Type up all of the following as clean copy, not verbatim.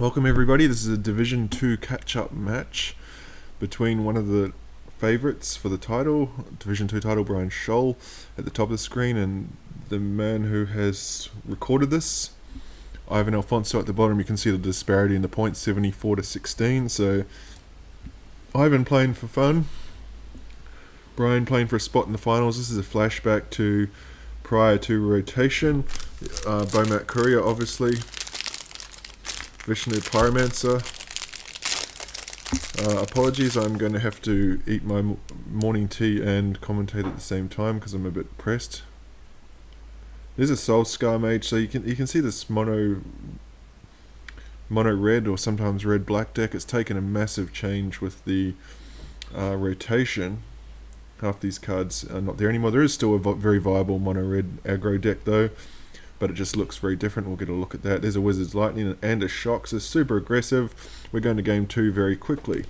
Welcome everybody, this is a Division 2 catch-up match between one of the favourites for the title, Division 2 title, Bryan Scholl, at the top of the screen, and the man who has recorded this, Alfonso, at the bottom. You can see the disparity in the points, 74 to 16, so Ivan playing for fun, Bryan playing for a spot in the finals. This is a flashback to prior to rotation. Beaumat Courier, obviously. Vishnu Pyromancer. Apologies, I'm going to have to eat my morning tea and commentate at the same time because I'm a bit pressed. There's a Soul Scar Mage, so you can see this mono red or sometimes red black deck. It's taken a massive change with the rotation. Half these cards are not there anymore. There is still a very viable mono red aggro deck though, but it just looks very different. We'll get a look at that. There's a Wizard's Lightning and a Shock, so super aggressive. We're going to game 2 very quickly.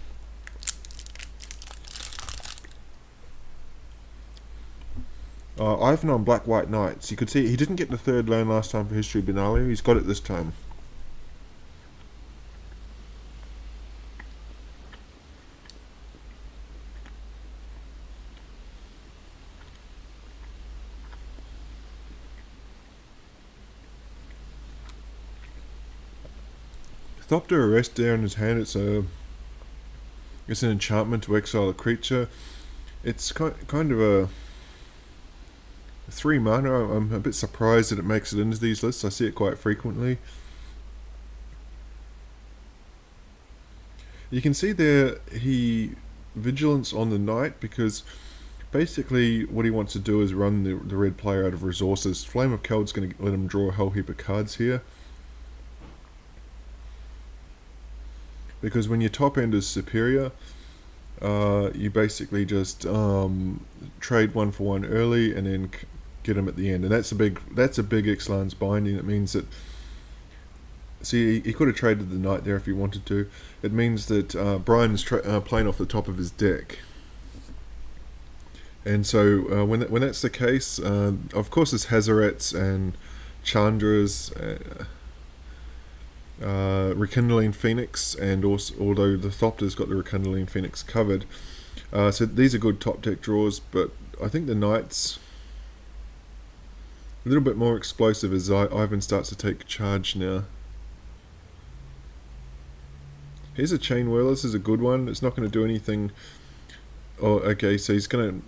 Ivan on Black White Knights. You could see he didn't get the third land last time for History Benalia. He's got it this time. Thopter Arrest there in his hand. It's an enchantment to exile a creature. It's kind of a 3 mana. I'm a bit surprised that it makes it into these lists. I see it quite frequently. You can see there he vigilance on the knight because basically what he wants to do is run the red player out of resources. Flame of Keld's going to let him draw a whole heap of cards here. Because when your top end is superior, you basically just trade 1 for 1 early and then get him at the end, and that's a big Ixalan's Binding. It means that, see, he could have traded the knight there if he wanted to. It means that Bryan's playing off the top of his deck, and so when that's the case, of course, there's Hazarets and Chandras. Rekindling Phoenix, and also, although the Thopter's got the Rekindling Phoenix covered, so these are good top deck draws, but I think the Knight's a little bit more explosive as Ivan starts to take charge now. Here's a Chain Whirler. This is a good one. It's not going to do anything. Oh, okay, so he's going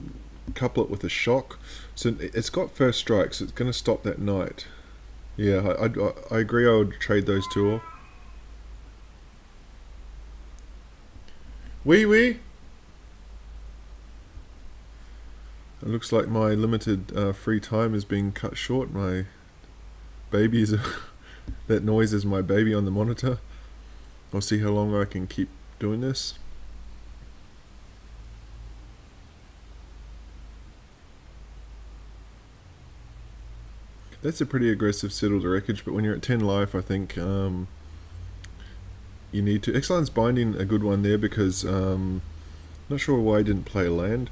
to couple it with a Shock, so it's got first strike, so it's going to stop that Knight. Yeah, I agree. I would trade those two off. Wee. It looks like my limited free time is being cut short. My baby is that noise is my baby on the monitor. I'll see how long I can keep doing this. That's a pretty aggressive Settle the Wreckage, but when you're at 10 life, I think you need to. Ixalan's Binding, a good one there because not sure why he didn't play a land.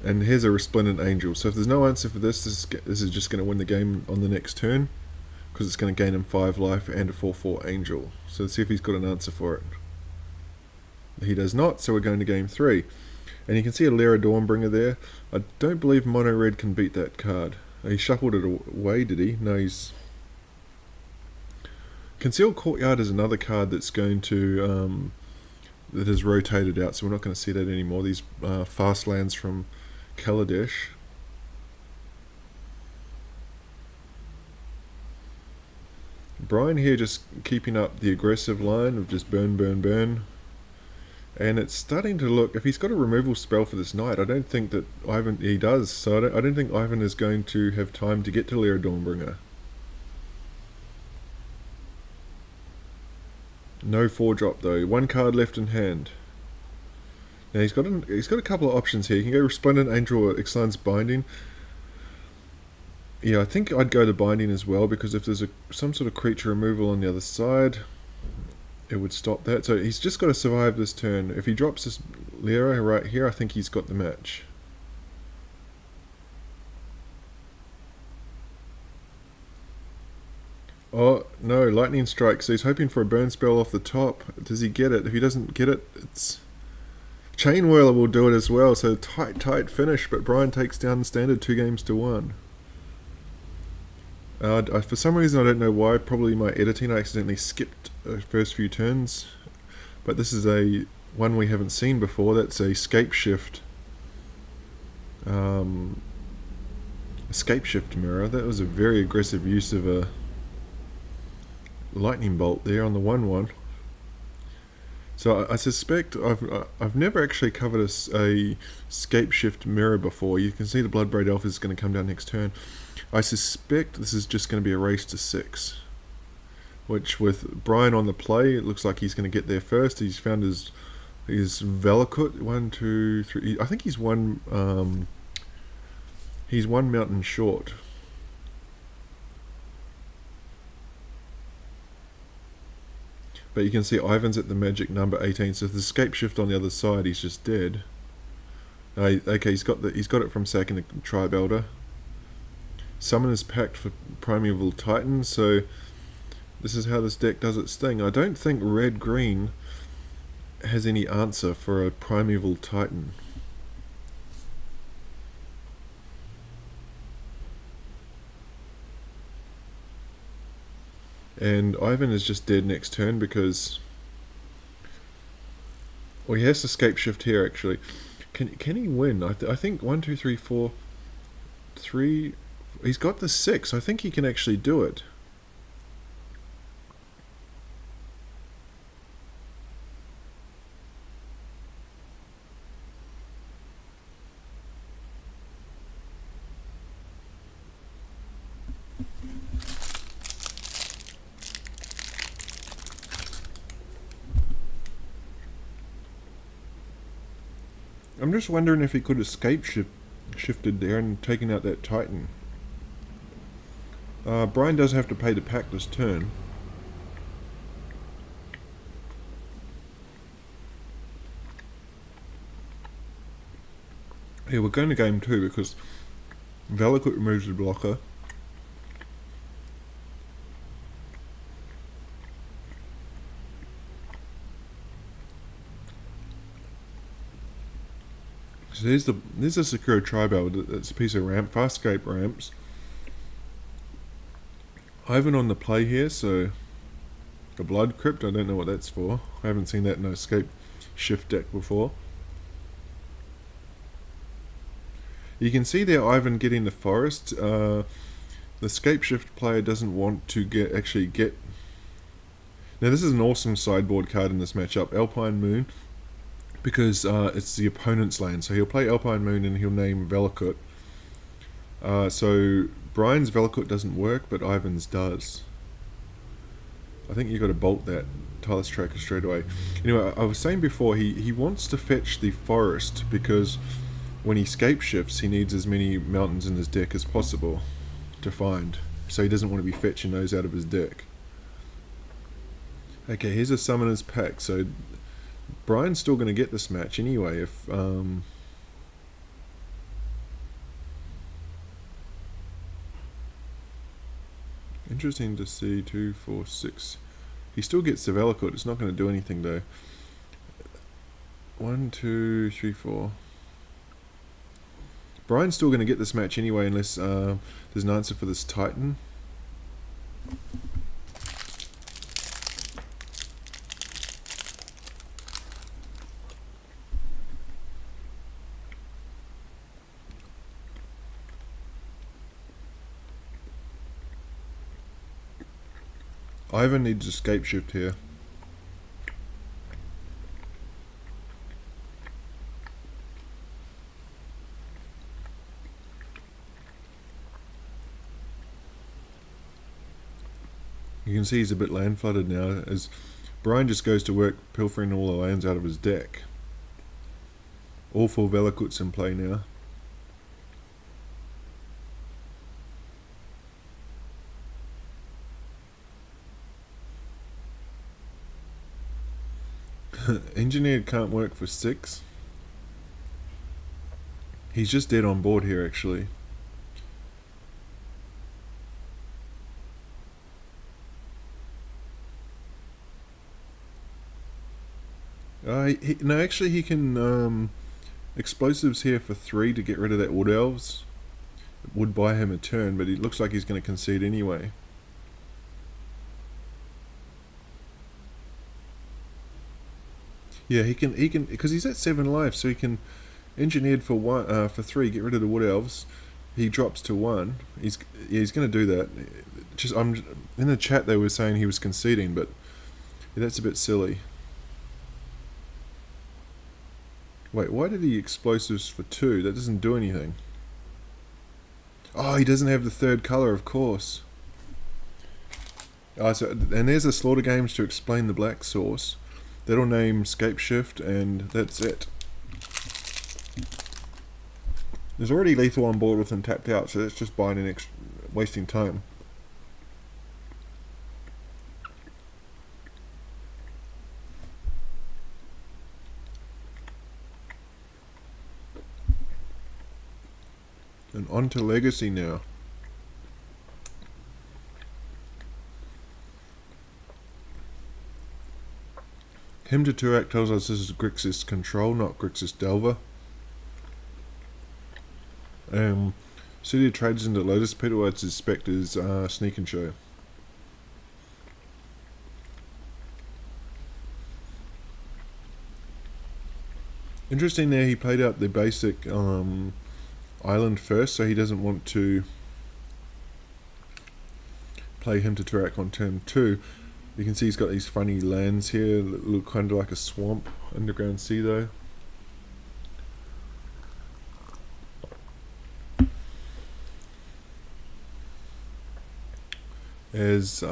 And here's a Resplendent Angel. So if there's no answer for this is just going to win the game on the next turn because it's going to gain him 5 life and a 4/4 Angel. So let's see if he's got an answer for it. He does not, so we're going to game 3. And you can see a Lyra Dawnbringer there. I don't believe Mono Red can beat that card. He shuffled it away, did he? No, he's... Concealed Courtyard is another card that's going to... that has rotated out, so we're not going to see that anymore. These fast lands from Kaladesh. Bryan here just keeping up the aggressive line of just burn. And it's starting to look, if he's got a removal spell for this knight, I don't think that he does, so I don't think Ivan is going to have time to get to Lyra Dawnbringer. No 4-drop though, 1 card left in hand. Now he's got a couple of options here. You can go Resplendent Angel or Ixalan's Binding. Yeah, I think I'd go the Binding as well, because if there's some sort of creature removal on the other side, it would stop that. So he's just got to survive this turn. If he drops this Lyra right here, I think he's got the match. Oh, no, lightning strike. So he's hoping for a burn spell off the top. Does he get it? If he doesn't get it, it's... Chain Whirler will do it as well. So tight finish, but Bryan takes down the standard 2-1. For some reason, I don't know why, probably my editing, I accidentally skipped the first few turns. But this is one we haven't seen before. That's a scape shift. Escape shift mirror. That was a very aggressive use of a lightning bolt there on the 1-1. So I suspect I've never actually covered a scape shift mirror before. You can see the Bloodbraid Elf is going to come down next turn. I suspect this is just going to be a race to 6, which with Bryan on the play, it looks like he's going to get there first. He's found his Velokut. 1, 2, 3. I think he's one mountain short. But you can see Ivan's at the magic number 18, so if the escape shift on the other side, he's just dead. Okay, he's got it from sacking the Tribe Elder. Summoner's Pact for Primeval Titan, so this is how this deck does its thing. I don't think red-green has any answer for a Primeval Titan. And Ivan is just dead next turn because... Well, he has to escape shift here, actually. Can he win? I think 1, 2, 3, 4... 3... He's got the 6. I think he can actually do it. I'm just wondering if he could escape shifted there and taken out that Titan. Bryan does have to pay the pack this turn. Yeah, we're going to game 2 because Velokut removes the blocker. So there's a secure Tribe. That's a piece of ramp, fast escape ramps. Ivan on the play here, so a Blood Crypt, I don't know what that's for. I haven't seen that in an escape shift deck before. You can see there Ivan getting the forest. The escape shift player doesn't want to actually get... Now this is an awesome sideboard card in this matchup, Alpine Moon, because it's the opponent's land. So he'll play Alpine Moon and he'll name Velokut. So Bryan's Velokut doesn't work, but Ivan's does. I think you've got to bolt that Tireless Tracker straight away. Anyway, I was saying before, he wants to fetch the forest because when he scape shifts, he needs as many mountains in his deck as possible to find. So he doesn't want to be fetching those out of his deck. Okay, here's a Summoner's Pact. So Bryan's still going to get this match anyway if... Interesting to see 2, 4, 6. He still gets the Velokut. It's not going to do anything though. 1, 2, 3, 4. Bryan's still going to get this match anyway unless there's an answer for this Titan. Ivan needs escape shift here. You can see he's a bit land flooded now as Bryan just goes to work pilfering all the lands out of his deck. All 4 Velokuts in play now. Engineered can't work for 6. He's just dead on board here actually. No, actually he can explosives here for 3 to get rid of that wood elves. It would buy him a turn, but it looks like he's going to concede anyway. Yeah, he can because he's at 7 life, so he can engineered for 1 for 3, get rid of the wood elves. He drops to 1. He's going to do that. Just I'm in the chat they were saying he was conceding, but yeah, that's a bit silly. Wait, why did he explosives for 2? That doesn't do anything. Oh, he doesn't have the 3rd color, of course. And there's a Slaughter Games to explain the black source. That'll name Scape Shift, and that's it. There's already lethal on board with him tapped out, so that's just buying an wasting time. And on to Legacy now. Him to Turak tells us this is Grixis Control, not Grixis Delver. City of Traders into Lotus Pit, or it's his Spectre's Sneak and Show. Interesting there, he played out the basic island first, so he doesn't want to play him to Turak on turn 2. You can see he's got these funny lands here that look kind of like a swamp. Underground sea though. As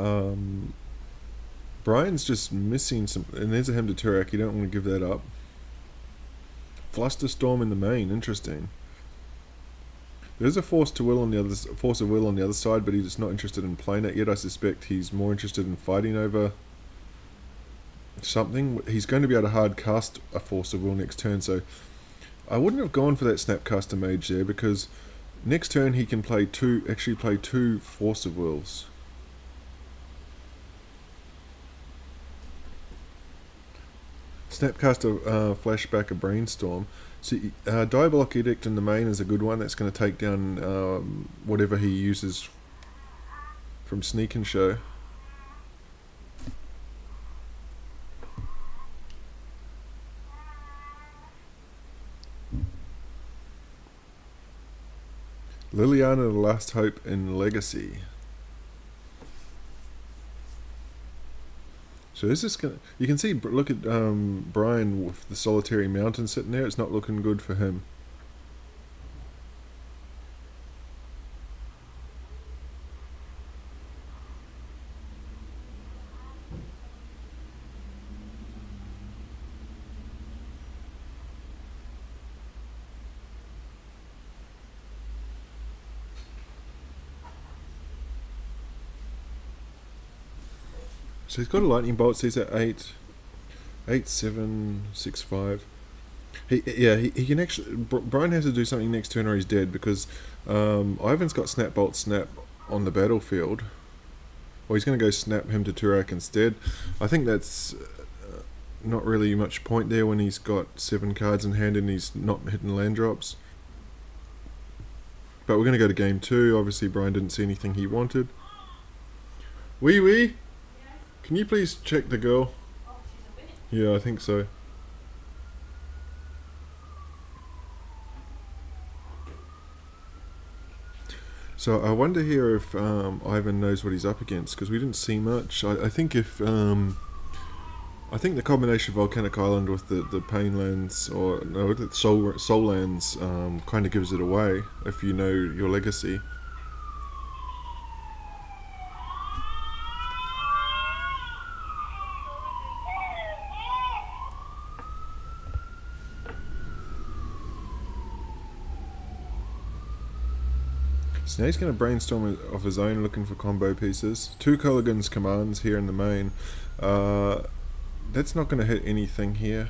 Bryan's just missing some, and there's a Hem to Turak, you don't want to give that up. Flusterstorm in the main, interesting. There's a Force of Will on the other side, but he's not interested in playing it yet. I suspect he's more interested in fighting over something. He's going to be able to hard cast a Force of Will next turn, so I wouldn't have gone for that Snapcaster Mage there, because next turn he can play two Force of Wills. Snapcaster flashback a Brainstorm. See, Diabolic Edict in the main is a good one. That's going to take down whatever he uses from Sneak and Show. Liliana, the Last Hope in Legacy. So is this gonna? You can see, look at Bryan with the Solitary Mountain sitting there. It's not looking good for him. So he's got a lightning bolt. So he's at 8, 7, 6, 5. He can actually. Bryan has to do something next turn or he's dead, because Ivan's got Snap Bolt Snap on the battlefield. Well, he's going to go snap him to Turak instead. I think that's not really much point there when he's got 7 cards in hand and he's not hitting land drops. But we're going to go to game 2. Obviously, Bryan didn't see anything he wanted. Wee. Can you please check the girl? Oh, she's a winner. Yeah, I think so. So I wonder here if Ivan knows what he's up against, because we didn't see much. I think if I think the combination of Volcanic Island with the Pain Lands, or no, the Soul Lands, kind of gives it away if you know your legacy. So now he's going to brainstorm of his own, looking for combo pieces. 2 Culligan's commands here in the main. That's not going to hit anything here,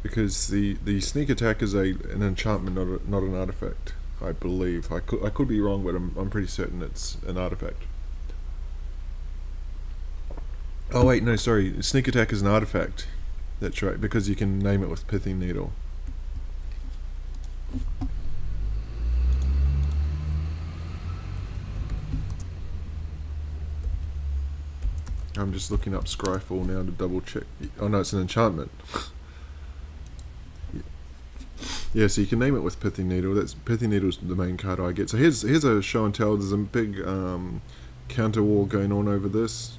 because the sneak attack is an enchantment, not an artifact. I believe. I could be wrong, but I'm pretty certain it's an artifact. Oh wait, no, sorry. Sneak attack is an artifact. That's right, because you can name it with pithing needle. I'm just looking up Scryfall now to double check. Oh no, it's an enchantment. Yeah, so you can name it with Pithing Needle. That's Pithing Needle's the main card I get. So here's a show and tell. There's a big counter war going on over this.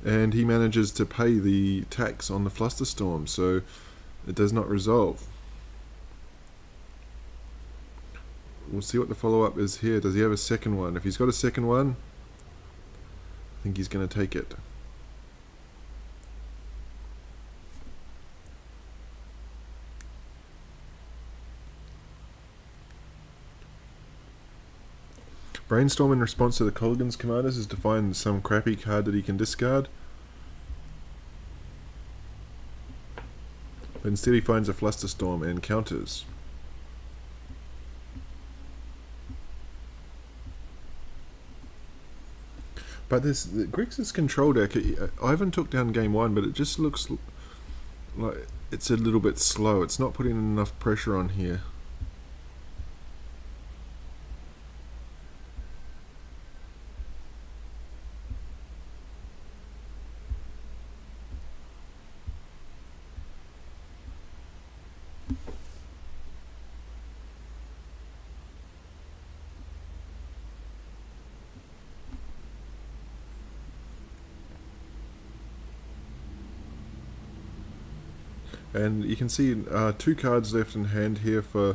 And he manages to pay the tax on the Flusterstorm, so it does not resolve. We'll see what the follow-up is here. Does he have a second one? If he's got a second one, I think he's going to take it. Brainstorm in response to the Colligan's commanders is to find some crappy card that he can discard. But instead he finds a Flusterstorm and counters. But the Grixis control deck, Ivan took down game 1, but it just looks like it's a little bit slow. It's not putting enough pressure on here. And you can see 2 cards left in hand here for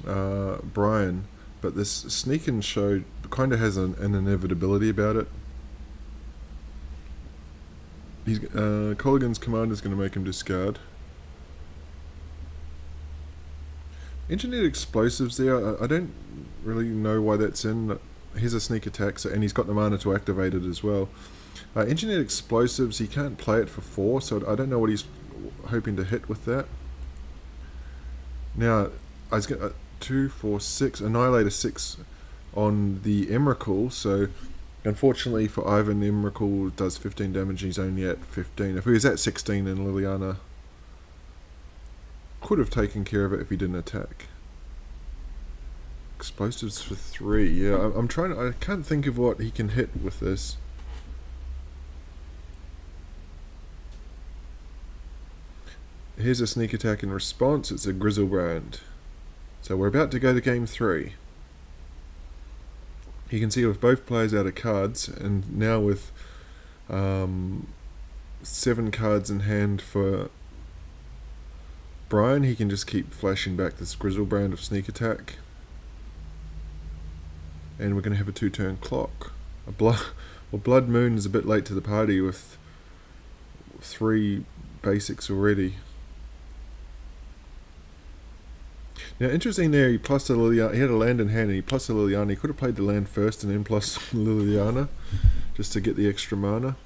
Bryan, but this Sneak and Show kind of has an inevitability about it. Colligan's command is going to make him discard. Engineered Explosives there, I don't really know why that's in. Here's a sneak attack, and he's got the mana to activate it as well. Engineered Explosives, he can't play it for 4, so I don't know what he's hoping to hit with that. Now, I was going 2, 4, 6, Annihilator 6 on the Emrakul, so unfortunately for Ivan, Emrakul does 15 damage, he's only at 15. If he was at 16, then Liliana could have taken care of it if he didn't attack. Explosives for 3, yeah, I can't think of what he can hit with this. Here's a sneak attack in response, it's a Grizzlebrand. So we're about to go to game 3. You can see with both players out of cards, and now with 7 cards in hand for Bryan, he can just keep flashing back this Grizzlebrand of sneak attack. And we're going to have a 2-turn clock. Blood Moon is a bit late to the party with 3 basics already. Now, interesting there, he plus the Liliana. He had a land in hand and he plus the Liliana. He could have played the land first and then plus Liliana, just to get the extra mana.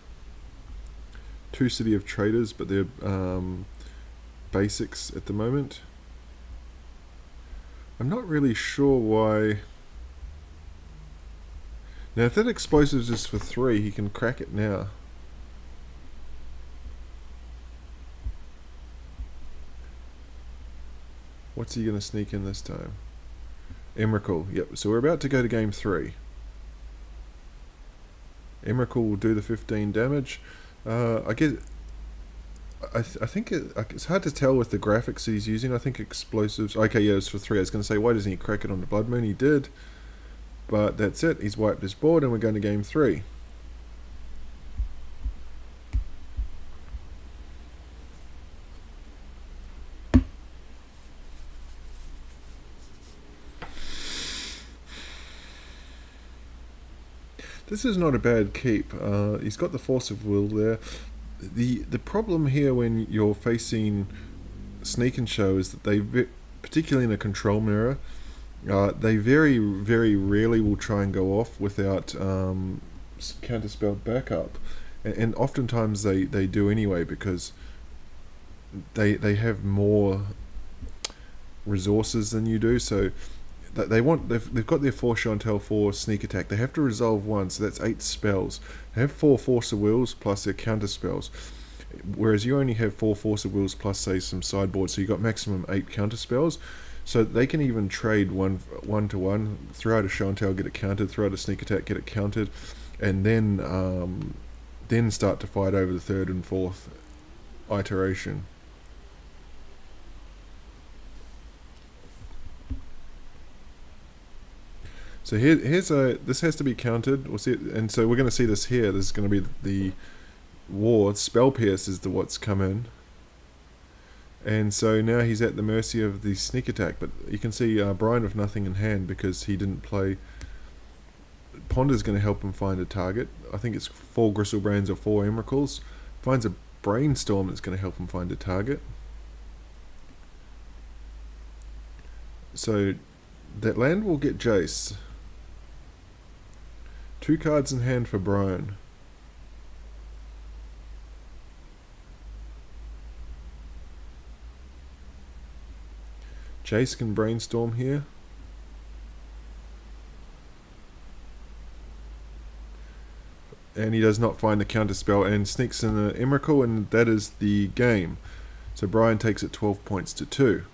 2 City of Traders, but they're basics at the moment. I'm not really sure why. Now, if that Explosives is for 3, he can crack it now. What's he going to sneak in this time? Emrakul, yep, so we're about to go to game 3. Emrakul will do the 15 damage. I think it's hard to tell with the graphics he's using. I think Explosives, okay, yeah, it's for 3. I was going to say, why doesn't he crack it on the Blood Moon? He did, but that's it. He's wiped his board and we're going to game 3. This is not a bad keep. He's got the Force of Will there. The problem here when you're facing Sneak and Show is that they, particularly in a control mirror, they very, very rarely will try and go off without counterspelled backup. And oftentimes they do anyway because they have more resources than you do. So they've got their 4 Chantel, 4 sneak attack. They have to resolve 1, so that's 8 spells. They have 4 Force of Wills plus their counter spells, whereas you only have 4 Force of Wills plus, say, some sideboard, so you got maximum 8 counter spells. So they can even trade one to one, throw out a Chantel, get it countered, throw out a sneak attack, get it countered, and then start to fight over the 3rd and 4th iteration. So this has to be countered. We'll see it, and so we're going to see this here. This is going to be the war. Spell Pierce is what's come in. And so now he's at the mercy of the sneak attack. But you can see Bryan with nothing in hand because he didn't play. Ponder's going to help him find a target. I think it's 4 Gristlebrands or 4 Emrakuls. Finds a Brainstorm that's going to help him find a target. So that land will get Jace. 2 cards in hand for Bryan. Jace can Brainstorm here. And he does not find the counter spell and sneaks in an Emrakul, and that is the game. So Bryan takes it 12 points to 2.